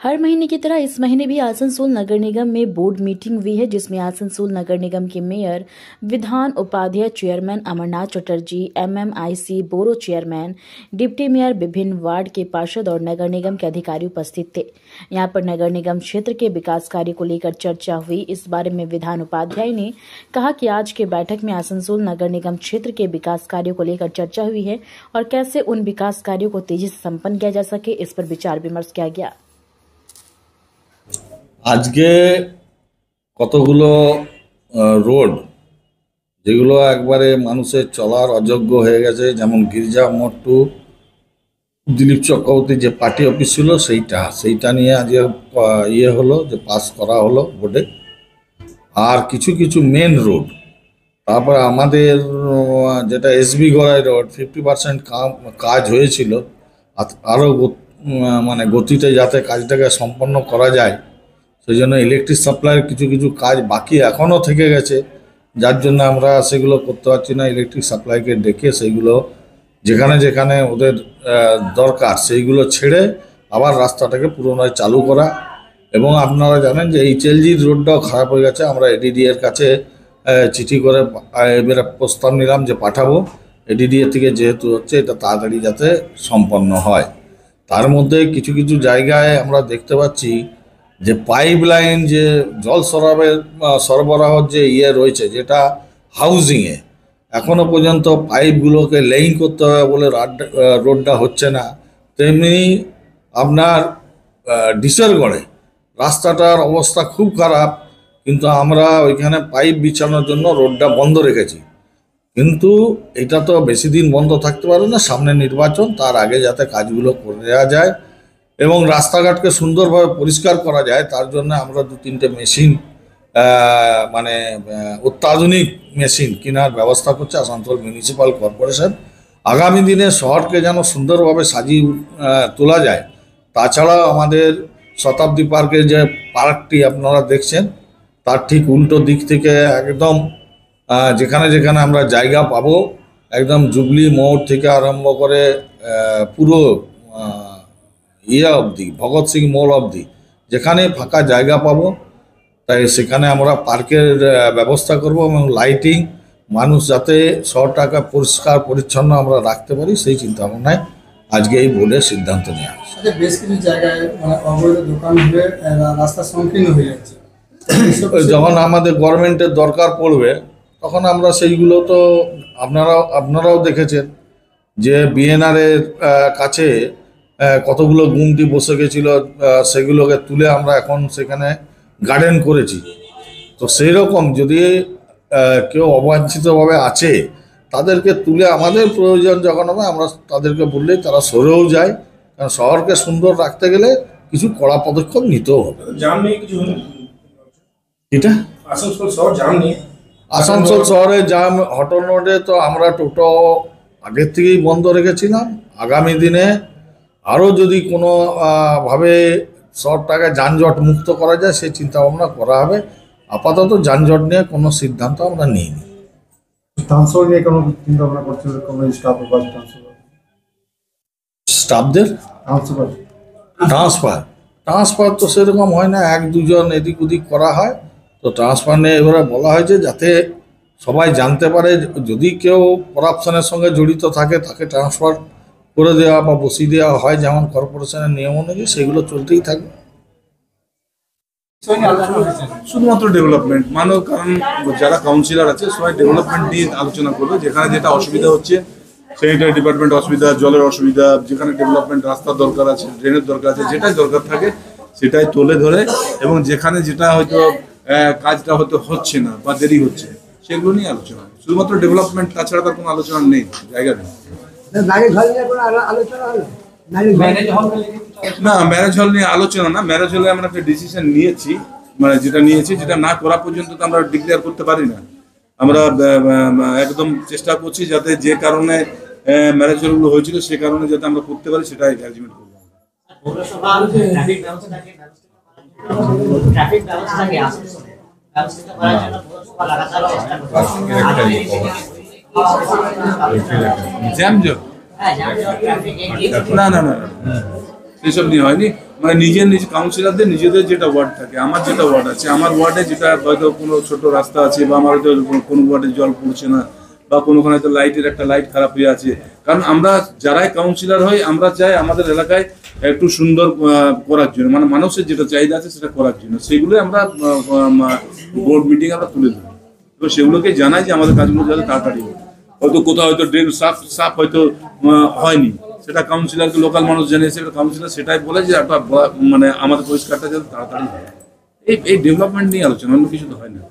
हर महीने की तरह इस महीने भी आसनसोल नगर निगम में बोर्ड मीटिंग हुई है, जिसमें आसनसोल नगर निगम के मेयर, विधान उपाध्यक्ष, chairman Amarnath Chatterjee, MMIC borough chairman, deputy mayor, विभिन्न वार्ड के पार्षद और नगर निगम के अधिकारी उपस्थित थे। यहां पर नगर निगम क्षेत्र के विकास कार्य को लेकर चर्चा हुई। इस बारे में विधान उपाध्याय ने कहा कि आज के बैठक में आसनसोल नगर निगम क्षेत्र के विकास कार्यों को लेकर चर्चा हुई है और कैसे उन विकास कार्यों को तेजी से संपन्न किया जा सके, इस पर विचार विमर्श किया गया। আজকে কতগুলো রোড যেগুলো একবারে মানুষের চলার অযোগ্য হয়ে গেছে, যেমন গির্জা মোড় টু দিলীপ চক্রবর্তী যে পার্টি অফিস ছিল সেইটা নিয়ে আজকে হলো যে পাস করা হলো বোর্ডে। আর কিছু কিছু মেন রোড, তারপর আমাদের যেটা এসবি গড়াই রোড 50% কাজ হয়েছিল, আরও মানে গতিতে যাতে কাজটাকে সম্পন্ন করা যায় সেই জন্য ইলেকট্রিক সাপ্লাইয়ের কিছু কিছু কাজ বাকি এখনও থেকে গেছে, যার জন্য আমরা সেগুলো করতে পারছি না। ইলেকট্রিক সাপ্লাইকে ডেকে সেইগুলো যেখানে যেখানে ওদের দরকার সেইগুলো ছেড়ে আবার রাস্তাটাকে পুনরায় চালু করা। এবং আপনারা জানেন যে এইচএলজি রোডটাও খারাপ হয়ে গেছে। আমরা এডিডি এর কাছে চিঠি করে এবারে প্রস্তাব নিলাম যে পাঠাবো, এডিডি এর থেকে যেহেতু হচ্ছে এটা তাড়াতাড়ি যাতে সম্পন্ন হয়। তার মধ্যে কিছু কিছু জায়গায় আমরা দেখতে পাচ্ছি যে পাইপ লাইন, যে জল সরবরাহর যে রয়েছে, যেটা হাউজিংয়ে এখনও পর্যন্ত পাইপগুলোকে লেইং করতে হবে বলে রোডটা হচ্ছে না। তেমনি আপনার ডিসেরগড়ে রাস্তাটার অবস্থা খুব খারাপ, কিন্তু আমরা ওইখানে পাইপ বিছানোর জন্য রোডটা বন্ধ রেখেছি। কিন্তু এটা তো বেশি দিন বন্ধ থাকতে পারে না, সামনে নির্বাচন, তার আগে যাতে কাজগুলো করে দেওয়া যায় এবং রাস্তাঘাটকে সুন্দরভাবে পরিষ্কার করা যায়, তার জন্য আমরা 2-3টে মেশিন মানে অত্যাধুনিক মেশিন কেনার ব্যবস্থা করছে আসানসোল মিউনিসিপ্যাল কর্পোরেশন। আগামী দিনে শহরকে যেন সুন্দরভাবে সাজিয়ে তোলা যায়। তাছাড়াও আমাদের শতাব্দী পার্কের যে পার্কটি আপনারা দেখছেন, তার ঠিক উল্টো দিক থেকে একদম যেখানে যেখানে আমরা জায়গা পাবো, একদম জুবলি মোড় থেকে আরম্ভ করে পুরো অবধি, ভগৎ সিং মোড় অবধি যেখানে ফাঁকা জায়গা পাবো, তাই সেখানে আমরা পার্কের ব্যবস্থা করব এবং লাইটিং, মানুষ যাতে শহরটাকে পরিষ্কার পরিচ্ছন্ন আমরা রাখতে পারি সেই চিন্তা ভাবনায় আজকে এই বোর্ডের সিদ্ধান্ত নেওয়া হয়েছে। বেশ কিছু জায়গায় অবৈধ দোকান হয়ে রাস্তা সংকীর্ণ হয়ে যাচ্ছে। যখন আমাদের গভর্নমেন্টের দরকার পড়বে তখন আমরা সেইগুলো তো আপনারাও দেখেছেন যে বিএনআরের কাছে কতগুলো গুমটি বসে গেছিল, সেগুলোকে তুলে আমরা এখন সেখানে গার্ডেন করেছি। তো সেই রকম যদি কেউ অবাঞ্ছিতভাবে আছে তাদেরকে তুলে আমাদের প্রয়োজন যখন হবে আমরা তাদেরকে বললেই তারা সরেও যায়, কারণ শহরকে সুন্দর রাখতে গেলে কিছু কড়া পদক্ষেপ নিতেও হবে। এটা আসানসোল শহরে জাম হটনোডে তো আমরা টোটো আগের থেকেই বন্ধ রেখেছিলাম। আগামী দিনে আরও যদি কোনো ভাবে শহরটাকে যানজট মুক্ত করা যায় সেই চিন্তা ভাবনা করা হবে। আপাতত যানজট নিয়ে কোনো সিদ্ধান্ত আমরা নিইনি। ট্রান্সফার নিয়ে কোনো চিন্তা ভাবনা করছে কোনো স্টাফদের ট্রান্সফার তো সেরকম হয় না, 1-2জন এদিক ওদিক করা হয়। তো ট্রান্সফার নিয়ে এবারে বলা হয়েছে যাতে সবাই জানতে পারে, যদি কেউ করাপশনের সঙ্গে জড়িত থাকে তাকে ট্রান্সফার করে দেওয়া বা বসিয়ে দেওয়া হয়, যেমন কর্পোরেশনের নিয়ম অনুযায়ী সেগুলো চলতেই থাকবে। শুধুমাত্র ডেভেলপমেন্ট মানো, কারণ যারা কাউন্সিলর আছে সবাই ডেভেলপমেন্ট নিয়ে আলোচনা করবে। যেখানে যেটা অসুবিধা হচ্ছে স্যানিটারি ডিপার্টমেন্ট অসুবিধা, জলের অসুবিধা, যেখানে ডেভেলপমেন্ট রাস্তার দরকার আছে, ড্রেনের দরকার আছে, যেটাই দরকার থাকে সেটাই তুলে ধরে, এবং যেখানে যেটা হয়তো কাজটা হয়তো হচ্ছে না বা দেরি হচ্ছে সেগুলো নিয়ে আলোচনা। শুধুমাত্র ডেভেলপমেন্ট, তাছাড়া তার কোনো আলোচনা নেই, জায়গা নেই। না, ম্যারেজ হল নিয়ে আলোচনা না। ম্যারেজ হলে আমরা একটা ডিসিশন নিয়েছি, মানে যেটা না করা পর্যন্ত তো আমরা ডিক্লেয়ার করতে পারি না। আমরা একদম চেষ্টা করছি যাতে যে কারণে ম্যারেজ হলগুলো হয়েছিল সে কারণে যাতে আমরা করতে পারি সেটাই অ্যারেঞ্জমেন্ট করবো। জ্যাম না, সেসব নিয়ে হয়নি। মানে নিজ কাউন্সিলরদের নিজেদের যেটা ওয়ার্ড থাকে, আমার যেটা ওয়ার্ড আছে, আমার ওয়ার্ডে যেটা হয়তো কোনো ছোট রাস্তা আছে বা আমার হয়তো কোনো ওয়ার্ডে জল পড়ছে না বা কোনোখানে হয়তো লাইটের একটা লাইট খারাপ হয়ে আছে, কারণ আমরা যারাই কাউন্সিলর হই আমরা চাই আমাদের এলাকায় একটু সুন্দর করার জন্য, মানে মানুষের যেটা চাহিদা আছে সেটা করার জন্য, সেগুলোই আমরা বোর্ড মিটিং আমরা তুলে ধরি। তো সেগুলোকে জানাই যে আমাদের কাজগুলো যাতে তাড়াতাড়ি হয়। হয়তো কোথাও হয়তো ড্রেন সাফ হয়তো হয়নি, সেটা কাউন্সিলরকে লোকাল মানুষ জানিয়েছে, কাউন্সিলর সেটাই বলে যে একটা মানে আমাদের পরিষ্কারটা যাতে তাড়াতাড়ি হয়। এই ডেভেলপমেন্ট নিয়ে আলোচনা, অন্য কিছু তো হয় না।